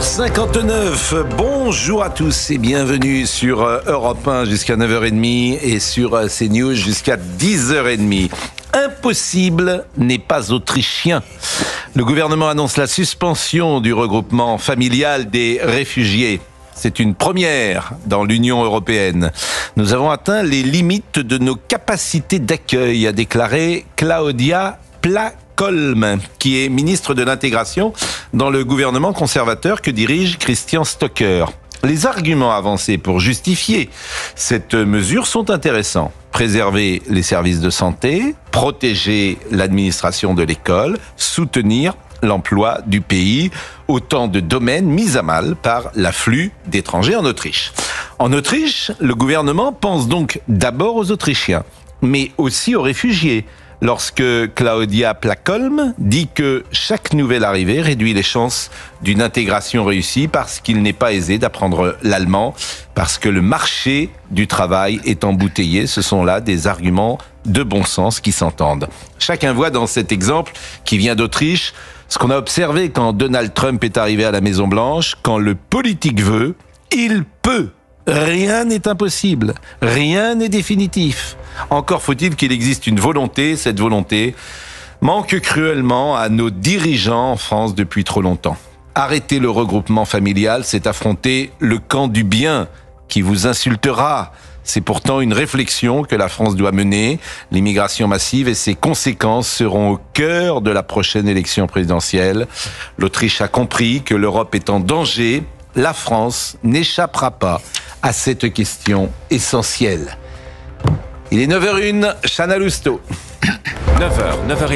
9h59, bonjour à tous et bienvenue sur Europe 1 jusqu'à 9h30 et sur CNews jusqu'à 10h30. Impossible n'est pas autrichien. Le gouvernement annonce la suspension du regroupement familial des réfugiés. C'est une première dans l'Union européenne. Nous avons atteint les limites de nos capacités d'accueil, a déclaré Claudia Placolm, qui est ministre de l'intégration dans le gouvernement conservateur que dirige Christian Stocker. Les arguments avancés pour justifier cette mesure sont intéressants. Préserver les services de santé, protéger l'administration de l'école, soutenir l'emploi du pays, autant de domaines mis à mal par l'afflux d'étrangers en Autriche. En Autriche, le gouvernement pense donc d'abord aux Autrichiens, mais aussi aux réfugiés, lorsque Claudia Placolm dit que chaque nouvelle arrivée réduit les chances d'une intégration réussie parce qu'il n'est pas aisé d'apprendre l'allemand, parce que le marché du travail est embouteillé. Ce sont là des arguments de bon sens qui s'entendent. Chacun voit dans cet exemple qui vient d'Autriche ce qu'on a observé quand Donald Trump est arrivé à la Maison-Blanche. Quand le politique veut, il peut. Rien n'est impossible, rien n'est définitif. Encore faut-il qu'il existe une volonté. Cette volonté manque cruellement à nos dirigeants en France depuis trop longtemps. Arrêter le regroupement familial, c'est affronter le camp du bien qui vous insultera. C'est pourtant une réflexion que la France doit mener. L'immigration massive et ses conséquences seront au cœur de la prochaine élection présidentielle. L'Autriche a compris que l'Europe est en danger. La France n'échappera pas à cette question essentielle. Il est 9h01, Chana Lousteau. 9h30.